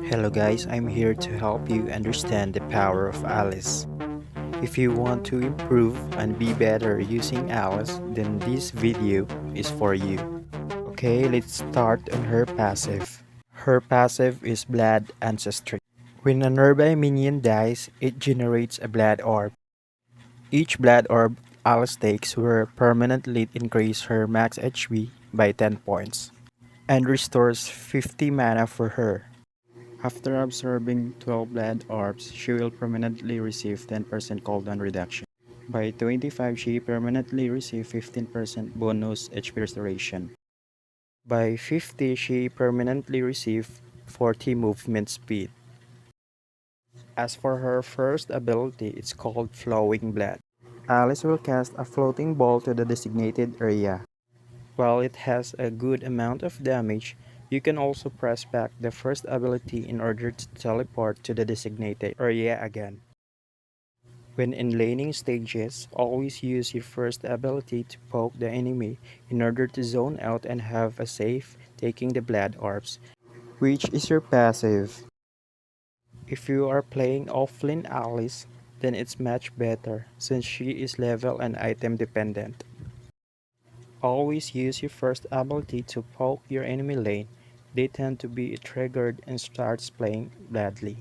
Hello guys, I'm here to help you understand the power of Alice. If you want to improve and be better using Alice, then this video is for you. Okay, let's start on her passive. Her passive is Blood Ancestry. When a nearby minion dies, it generates a blood orb. Each blood orb Alice takes will permanently increase her max HP by 10 points and restores 50 mana for her. After absorbing 12 blood orbs, she will permanently receive 10% cooldown reduction. By 25, she permanently receives 15% bonus HP restoration. By 50, she permanently receives 40 movement speed. As for her first ability, it's called Flowing Blood. Alice will cast a floating ball to the designated area. While it has a good amount of damage, you can also press back the first ability in order to teleport to the designated area again. When in laning stages, always use your first ability to poke the enemy in order to zone out and have a safe taking the blood orbs, which is your passive. If you are playing offlane Alice, then it's much better since she is level and item dependent. Always use your first ability to poke your enemy lane. They tend to be triggered and starts playing badly.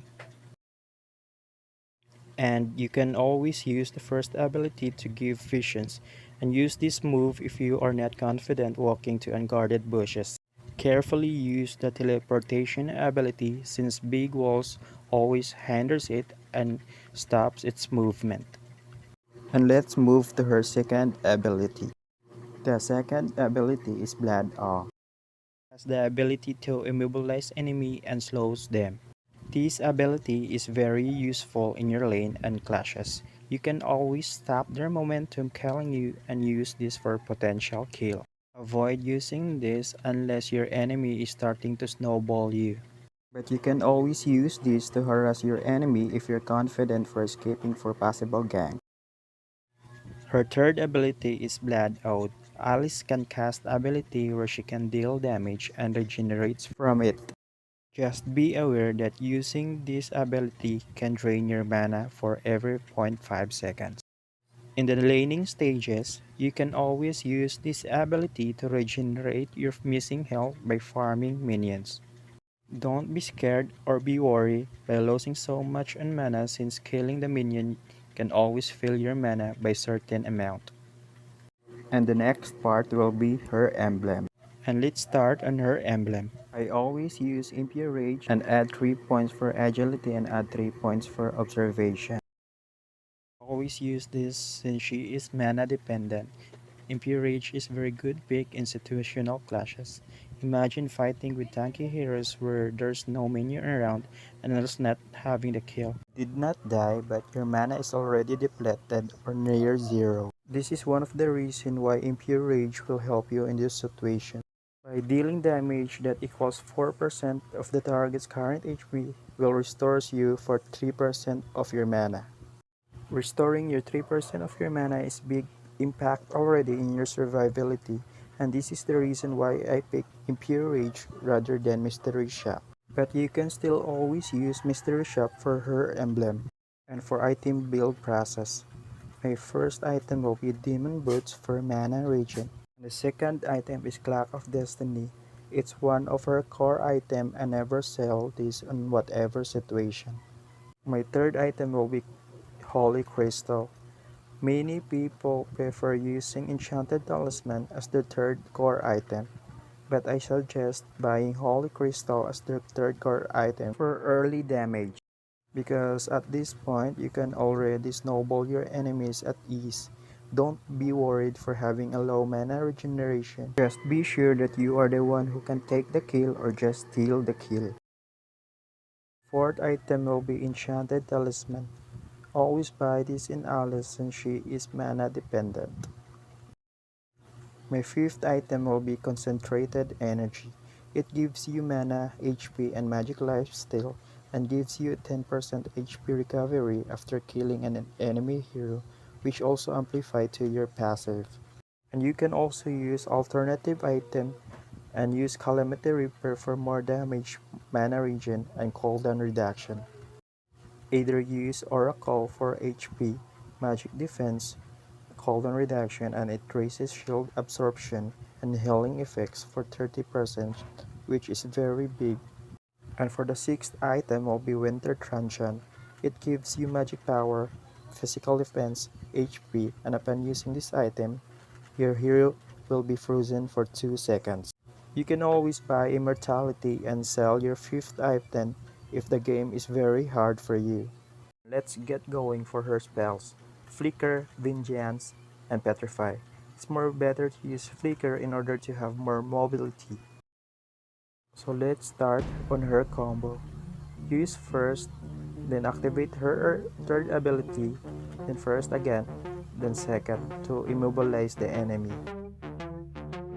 And you can always use the first ability to give visions and use this move if you are not confident walking to unguarded bushes. Carefully use the teleportation ability since big walls always hinders it and stops its movement. And let's move to her second ability. The second ability is Blood Awe. Has the ability to immobilize enemy and slows them. This ability is very useful in your lane and clashes. You can always stop their momentum killing you and use this for potential kill. Avoid using this unless your enemy is starting to snowball you. But you can always use this to harass your enemy if you're confident for escaping for possible gang. Her third ability is Blood Oath. Alice can cast ability where she can deal damage and regenerates from it. Just be aware that using this ability can drain your mana for every 0.5 seconds. In the laning stages, you can always use this ability to regenerate your missing health by farming minions. Don't be scared or be worried by losing so much on mana since killing the minion can always fill your mana by certain amount. And the next part will be her emblem. And let's start on her emblem. I always use Impure Rage and add 3 points for agility and add 3 points for observation. Always use this since she is mana dependent. Impure Rage is very good pick in situational clashes. Imagine fighting with tanky heroes where there's no minion around and else not having the kill. Did not die, but your mana is already depleted or near zero. This is one of the reasons why Impure Rage will help you in this situation. By dealing damage that equals 4% of the target's current HP will restores you for 3% of your mana. Restoring your 3% of your mana is big impact already in your survivability, and this is the reason why I picked Impure Rage rather than Mystery Shop. But you can still always use Mystery Shop for her emblem and for item build process. My first item will be Demon Boots for mana regen. The second item is Clock of Destiny. It's one of her core items and never sell this in whatever situation. My third item will be Holy Crystal. Many people prefer using Enchanted Talisman as their third core item, but I suggest buying Holy Crystal as their third core item for early damage. Because at this point, you can already snowball your enemies at ease. Don't be worried for having a low mana regeneration. Just be sure that you are the one who can take the kill or just steal the kill. Fourth item will be Enchanted Talisman. Always buy this in Alice since she is mana dependent. My fifth item will be Concentrated Energy. It gives you mana, HP, and magic lifesteal, and gives you 10% HP recovery after killing an enemy hero, which also amplify to your passive. And you can also use alternative item and use Calamity Reaper for more damage, mana regen, and cooldown reduction. Either use Oracle for HP, magic defense, cooldown reduction, and it raises shield absorption and healing effects for 30%, which is very big. And for the sixth item will be Winter Truncheon. It gives you magic power, physical defense, HP, and upon using this item, your hero will be frozen for 2 seconds. You can always buy Immortality and sell your fifth item if the game is very hard for you. Let's get going for her spells. Flicker, Vengeance, and Petrify. It's more better to use Flicker in order to have more mobility. So let's start on her combo. Use first, then activate her third ability, then first again, then second to immobilize the enemy.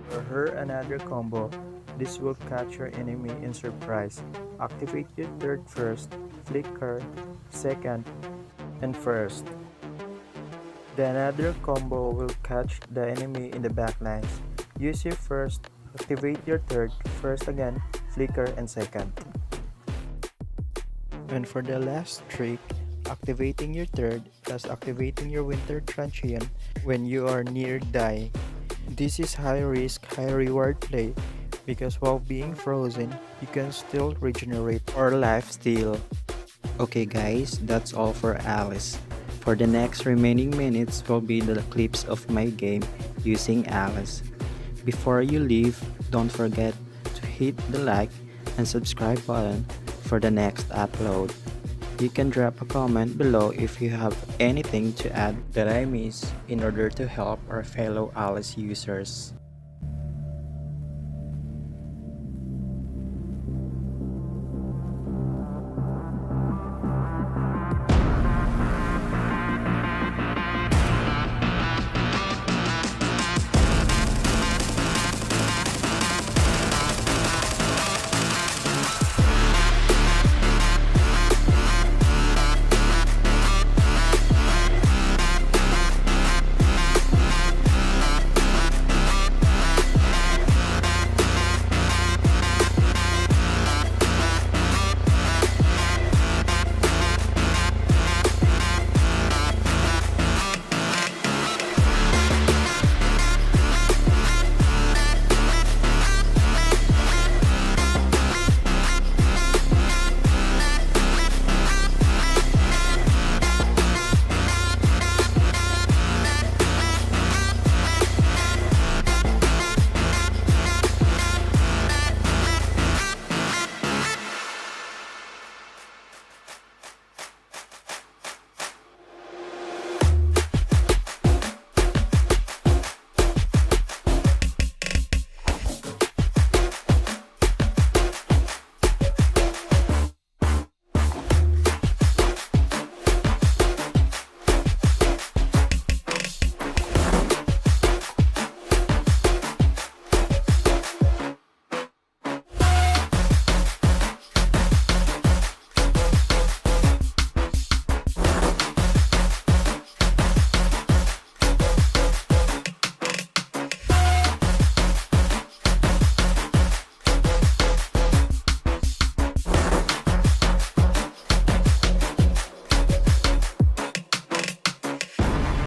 For her another combo, this will catch your enemy in surprise. Activate your third first, flicker, second, and first. The another combo will catch the enemy in the backlines. Use your first, activate your third, first again, flicker, and second. And for the last trick, activating your third plus activating your Winter Truncheon when you are near dying. This is high risk, high reward play because while being frozen, you can still regenerate or life steal. Okay guys, that's all for Alice. For the next remaining minutes will be the clips of my game using Alice. Before you leave, don't forget to hit the like and subscribe button for the next upload. You can drop a comment below if you have anything to add that I miss in order to help our fellow Alice users.